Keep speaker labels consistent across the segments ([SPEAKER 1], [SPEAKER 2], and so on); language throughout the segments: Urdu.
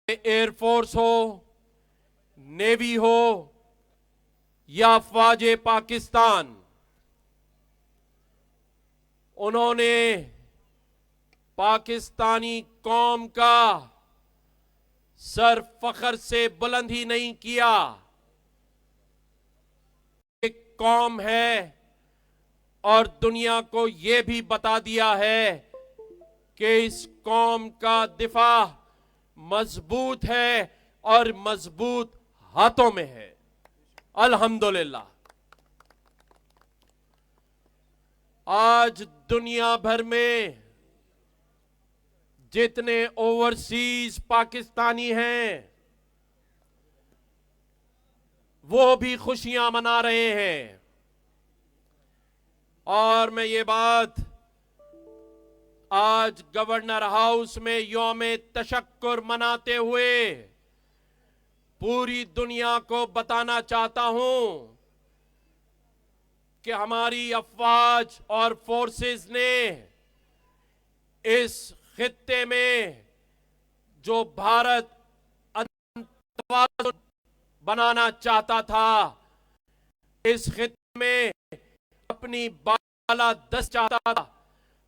[SPEAKER 1] ایئر فورس ہو، نیوی ہو یا افواج پاکستان، انہوں نے پاکستانی قوم کا سر فخر سے بلند ہی نہیں کیا۔ ایک قوم ہے اور دنیا کو یہ بھی بتا دیا ہے کہ اس قوم کا دفاع مضبوط ہے اور مضبوط ہاتھوں میں ہے، الحمدللہ۔ آج دنیا بھر میں جتنے اوورسیز پاکستانی ہیں وہ بھی خوشیاں منا رہے ہیں، اور میں یہ بات آج گورنر ہاؤس میں یوم تشکر مناتے ہوئے پوری دنیا کو بتانا چاہتا ہوں کہ ہماری افواج اور فورسز نے اس خطے میں جو بھارت توازن بنانا چاہتا تھا، اس خطے میں اپنی بالادست چاہتا تھا،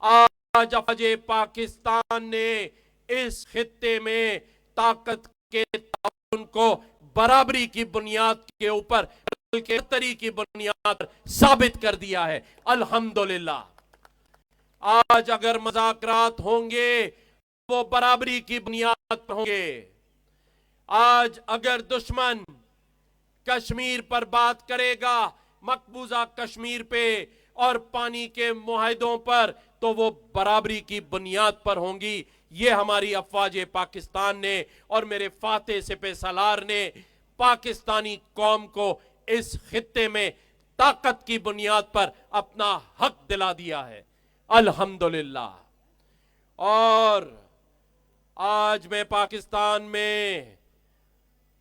[SPEAKER 1] آج افواج پاکستان نے اس خطے میں طاقت کے تعاون کو برابری کی بنیاد کے اوپر بلکہ برتری کی بنیاد پر ثابت کر دیا ہے، الحمدللہ۔ آج اگر مذاکرات ہوں گے وہ برابری کی بنیاد پر ہوں گے۔ آج اگر دشمن کشمیر پر بات کرے گا، مقبوضہ کشمیر پہ اور پانی کے معاہدوں پر، تو وہ برابری کی بنیاد پر ہوں گی۔ یہ ہماری افواج پاکستان نے اور میرے فاتح سپہ سالار نے پاکستانی قوم کو اس خطے میں طاقت کی بنیاد پر اپنا حق دلا دیا ہے، الحمدللہ۔ اور آج میں پاکستان میں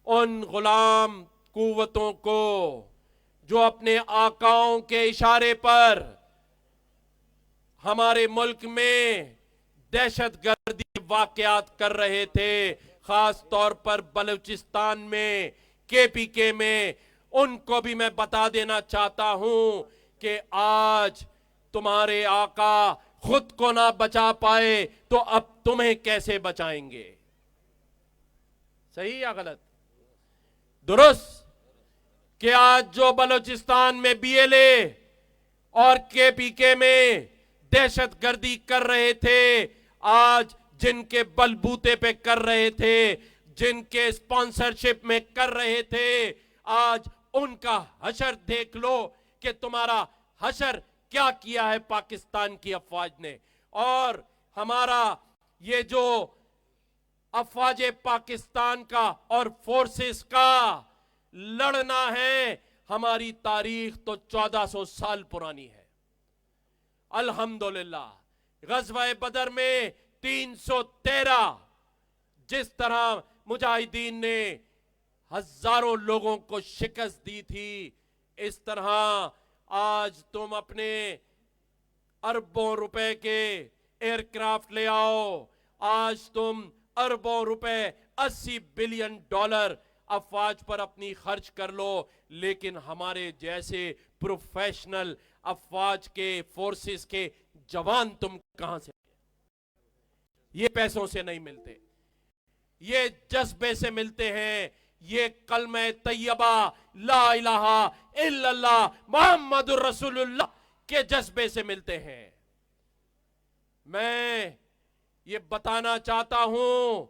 [SPEAKER 1] ان غلام قوتوں کو جو اپنے آقاؤں کے اشارے پر ہمارے ملک میں دہشت گردی واقعات کر رہے تھے، خاص طور پر بلوچستان میں، KPK میں، ان کو بھی میں بتا دینا چاہتا ہوں کہ آج تمہارے آقا خود کو نہ بچا پائے تو اب تمہیں کیسے بچائیں گے؟ صحیح یا غلط؟ درست کہ آج جو بلوچستان میں BLA اور KPK میں دہشت گردی کر رہے تھے، آج جن کے بلبوتے پہ کر رہے تھے، جن کے سپانسرشپ میں کر رہے تھے، آج ان کا حشر دیکھ لو کہ تمہارا حشر کیا کیا ہے پاکستان کی افواج نے۔ اور ہمارا یہ جو افواج پاکستان کا اور فورسز کا لڑنا ہے، ہماری تاریخ تو 1400 سال پرانی ہے، الحمدللہ۔ غزوہ بدر میں 313 جس طرح مجاہدین نے ہزاروں لوگوں کو شکست دی تھی، اس طرح آج تم اپنے اربوں روپے کے ایئر کرافٹ لے آؤ، آج تم اربوں روپے $80 بلین افواج پر اپنی خرچ کر لو، لیکن ہمارے جیسے پروفیشنل افواج کے فورسز کے جوان تم کہاں سے؟ یہ پیسوں سے نہیں ملتے، یہ جذبے سے ملتے ہیں، یہ کلمہ طیبہ لا الہ الا اللہ محمد الرسول اللہ کے جذبے سے ملتے ہیں۔ میں یہ بتانا چاہتا ہوں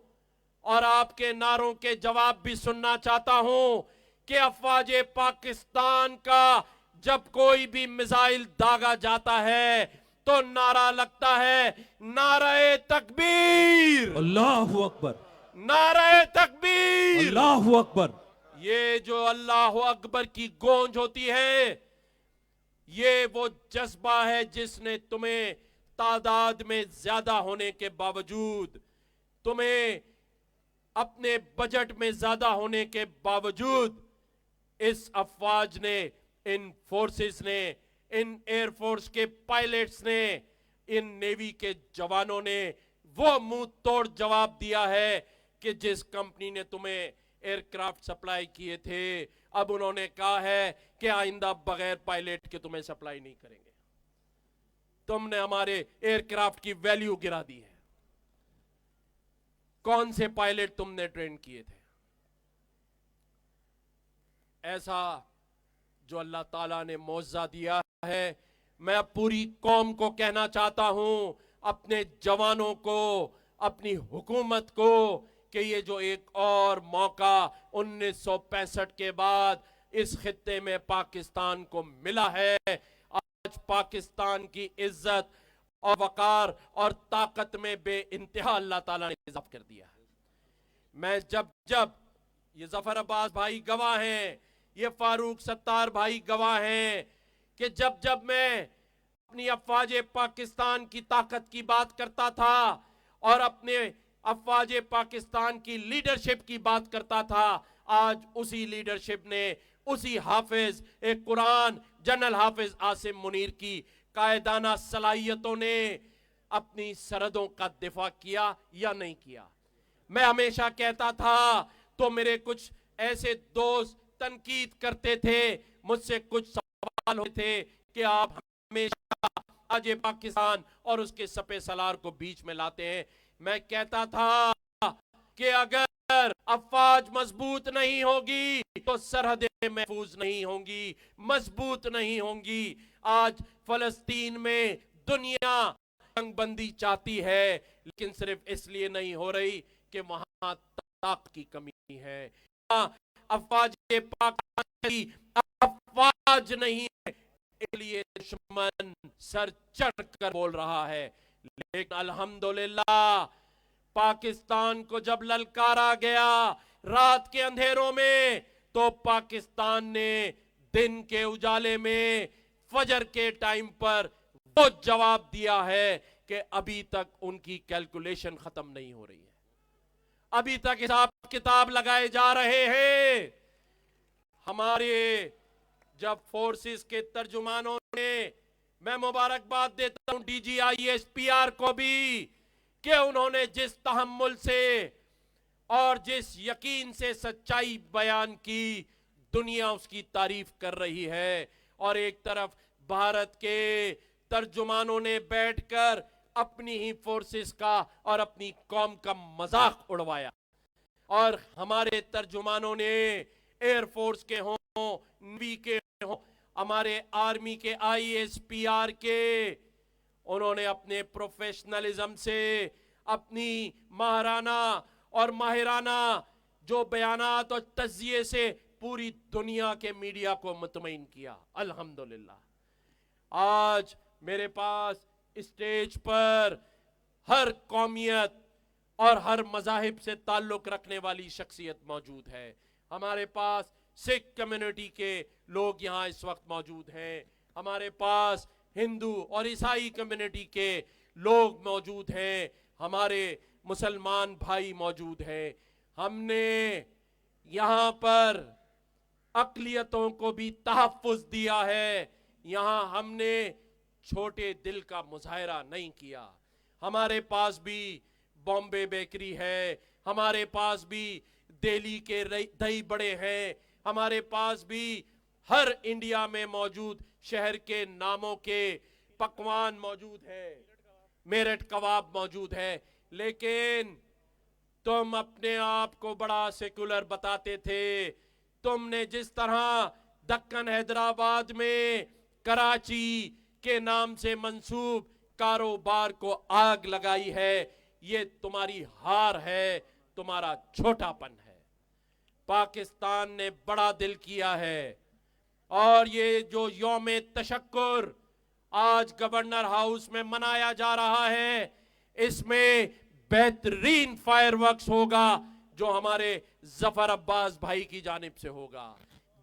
[SPEAKER 1] اور آپ کے نعروں کے جواب بھی سننا چاہتا ہوں کہ افواج پاکستان کا جب کوئی بھی میزائل داغا جاتا ہے تو نعرہ لگتا ہے، نعرہ تکبیر،
[SPEAKER 2] اللہ اکبر،
[SPEAKER 1] نعرہ تکبیر،
[SPEAKER 2] اللہ اکبر۔
[SPEAKER 1] یہ جو اللہ اکبر کی گونج ہوتی ہے، یہ وہ جذبہ ہے جس نے تمہیں تعداد میں زیادہ ہونے کے باوجود، تمہیں اپنے بجٹ میں زیادہ ہونے کے باوجود، اس افواج نے، ان فورسز نے، ان ایئر فورس کے پائلٹس نے، ان نیوی کے جوانوں نے وہ منہ توڑ جواب دیا ہے کہ جس کمپنی نے تمہیں ایئر کرافٹ سپلائی کیے تھے اب انہوں نے کہا ہے کہ آئندہ بغیر پائلٹ کے تمہیں سپلائی نہیں کریں گے. تم نے ہمارے ایئر کرافٹ کی ویلیو گرا دی ہے. کون سے پائلٹ تم نے ٹرین کیے تھے؟ ایسا جو اللہ تعالیٰ نے معجزہ دیا ہے. میں اب پوری قوم کو کہنا چاہتا ہوں، اپنے جوانوں کو، اپنی حکومت کو، کہ یہ جو ایک اور موقع 1965 کے بعد اس خطے میں پاکستان کو ملا ہے، آج پاکستان کی عزت اور وقار اور طاقت میں بے انتہا اللہ تعالیٰ نے اضافہ کر دیا ہے. میں جب یہ ظفر عباس بھائی گواہ ہیں، یہ فاروق ستار بھائی گواہ ہیں، کہ جب میں اپنی افواج پاکستان کی طاقت کی بات کرتا تھا اور اپنے افواج پاکستان کی لیڈرشپ کی بات کرتا تھا، آج اسی لیڈرشپ نے، اسی حافظ ایک قرآن جنرل حافظ عاصم منیر کی قائدانہ صلاحیتوں نے اپنی سرحدوں کا دفاع کیا یا نہیں کیا. میں ہمیشہ کہتا تھا تو میرے کچھ ایسے دوست تنقید کرتے تھے، مجھ سے کچھ سوال ہوتے تھے کہ آپ ہمیشہ آج پاکستان اور اس کے سپہ سالار کو بیچ میں لاتے ہیں. میں کہتا تھا کہ اگر افواج مضبوط نہیں ہوگی تو سرحدیں محفوظ نہیں ہوں گی، مضبوط نہیں ہوں گی. آج فلسطین میں دنیا جنگ بندی چاہتی ہے، لیکن صرف اس لیے نہیں ہو رہی کہ وہاں طاقت کی کمی ہے. افواج پاکستان کی افواج نہیں ہے، اس لیے دشمن سر چڑھ کر بول رہا ہے. لیکن الحمدللہ پاکستان کو جب للکارا گیا رات کے اندھیروں میں، تو پاکستان نے دن کے اجالے میں فجر کے ٹائم پر وہ جواب دیا ہے کہ ابھی تک ان کی کیلکولیشن ختم نہیں ہو رہی ہے، ابھی تک حساب کتاب لگائے جا رہے ہیں. ہمارے جب فورسز کے ترجمانوں نے، میں مبارکباد دیتا ہوں D G I S P R کو بھی، کہ انہوں نے جس تحمل سے اور جس یقین سے سچائی بیان کی، دنیا اس کی تعریف کر رہی ہے. اور ایک طرف بھارت کے ترجمانوں نے بیٹھ کر اپنی ہی فورسز کا اور اپنی قوم کا مذاق اڑوایا، اور ہمارے ترجمانوں نے ایئر فورس کے ہوں، نیوی کے ہوں، ہمارے آرمی کے آئی ایس پی آر کے، انہوں نے اپنے پروفیشنلزم سے، اپنی ماہرانہ اور ماہرانہ جو بیانات اور تجزیے سے پوری دنیا کے میڈیا کو مطمئن کیا. الحمدللہ آج میرے پاس اسٹیج پر ہر قومیت اور ہر مذاہب سے تعلق رکھنے والی شخصیت موجود ہے. ہمارے پاس سکھ کمیونٹی کے لوگ یہاں اس وقت موجود ہیں، ہمارے پاس ہندو اور عیسائی کمیونٹی کے لوگ موجود ہیں، ہمارے مسلمان بھائی موجود ہیں. ہم نے یہاں پر اقلیتوں کو بھی تحفظ دیا ہے. یہاں ہم نے چھوٹے دل کا مظاہرہ نہیں کیا. ہمارے پاس بھی بامبے بیکری ہے، ہمارے پاس بھی دہلی کے دہی بڑے ہیں، ہمارے پاس بھی ہر انڈیا میں موجود شہر کے ناموں کے پکوان موجود ہیں، میرٹھ کباب موجود ہے. لیکن تم اپنے آپ کو بڑا سیکولر بتاتے تھے. تم نے جس طرح دکن حیدرآباد میں کراچی کے نام سے منسوب کاروبار کو آگ لگائی ہے، یہ تمہاری ہار ہے، تمہارا چھوٹا پن ہے. پاکستان نے بڑا دل کیا ہے، اور یہ جو یوم تشکر آج گورنر ہاؤس میں منایا جا رہا ہے، اس میں بہترین فائر ورکس ہوگا جو ہمارے ظفر عباس بھائی کی جانب سے ہوگا.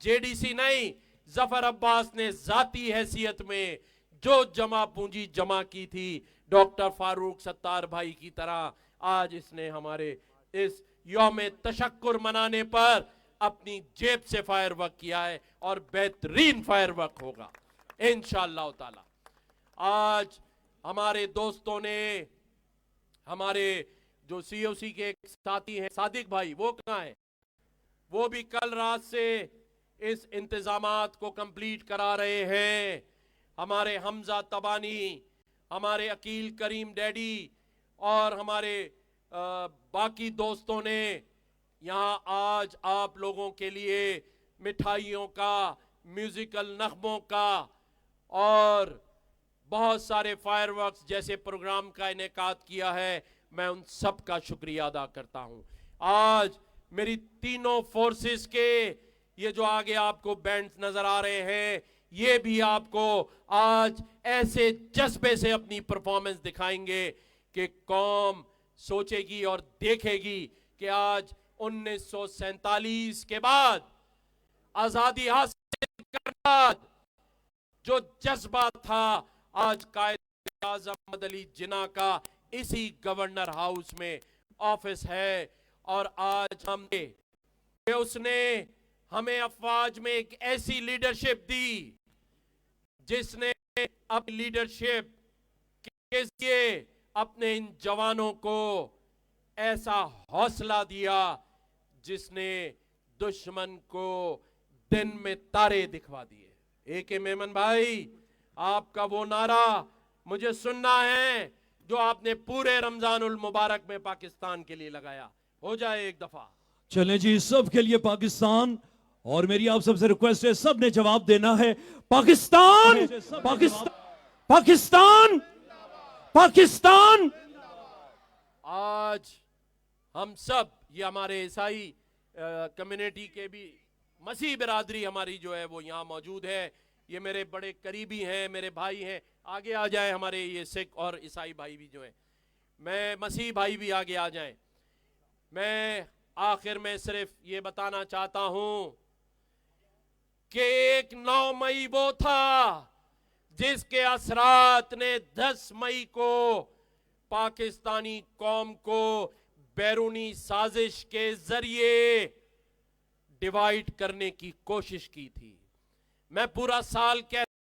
[SPEAKER 1] جے ڈی سی نہیں، ظفر عباس نے ذاتی حیثیت میں جو جمع پونجی جمع کی تھی ڈاکٹر فاروق ستار بھائی کی طرح، آج اس نے ہمارے اس یوم تشکر منانے پر اپنی جیب سے فائر ورک کیا ہے، اور بہترین فائر ورک ہوگا انشاءاللہ تعالی. آج ہمارے دوستوں نے، ہمارے جو سی او سی کے ایک ساتھی ہیں صادق بھائی، وہ کہاں ہیں؟ وہ بھی کل رات سے اس انتظامات کو کمپلیٹ کرا رہے ہیں. ہمارے حمزہ تبانی، ہمارے عقیل کریم ڈیڈی اور ہمارے باقی دوستوں نے یہاں آج آپ لوگوں کے لیے مٹھائیوں کا، میوزیکل نغموں کا اور بہت سارے فائر ورکس جیسے پروگرام کا انعقاد کیا ہے. میں ان سب کا شکریہ ادا کرتا ہوں. آج میری تینوں فورسز کے یہ جو آگے آپ کو بینڈز نظر آ رہے ہیں، یہ بھی آپ کو آج ایسے جذبے سے اپنی پرفارمنس دکھائیں گے کہ قوم سوچے گی اور دیکھے گی کہ آج 1947 کے بعد آزادی حاصل کرنا جو جذبہ تھا، آج قائد اعظم محمد علی جناح کا اسی گورنر ہاؤس میں آفس ہے. اور آج ہم نے کہ اس نے ہمیں افواج میں ایک ایسی لیڈرشپ دی جس نے اپنی لیڈرشپ کے ذریعے اپنے ان جوانوں کو ایسا حوصلہ دیا جس نے دشمن کو دن میں تارے دکھوا دیے. ایک میمن بھائی، آپ کا وہ نعرہ مجھے سننا ہے جو آپ نے پورے رمضان المبارک میں پاکستان کے لیے لگایا. ہو جائے ایک دفعہ.
[SPEAKER 2] چلیں جی، سب کے لیے پاکستان. اور میری آپ سب سے ریکویسٹ ہے، سب نے جواب دینا ہے. پاکستان پاکستان پاکستان پاکستان.
[SPEAKER 1] آج ہم سب، یہ ہمارے عیسائی کمیونٹی کے بھی مسیح برادری ہماری جو ہے وہ یہاں موجود ہے. یہ میرے بڑے قریبی ہیں، میرے بھائی ہیں. آگے آ جائیں ہمارے یہ سکھ اور عیسائی بھائی بھی جو ہیں، میں مسیح بھائی بھی آگے آ جائیں. میں آخر میں صرف یہ بتانا چاہتا ہوں کہ ایک 9 مئی وہ تھا جس کے اثرات نے 10 مئی کو پاکستانی قوم کو بیرونی سازش کے ذریعے ڈیوائیڈ کرنے کی کوشش کی تھی. میں پورا سال کہہ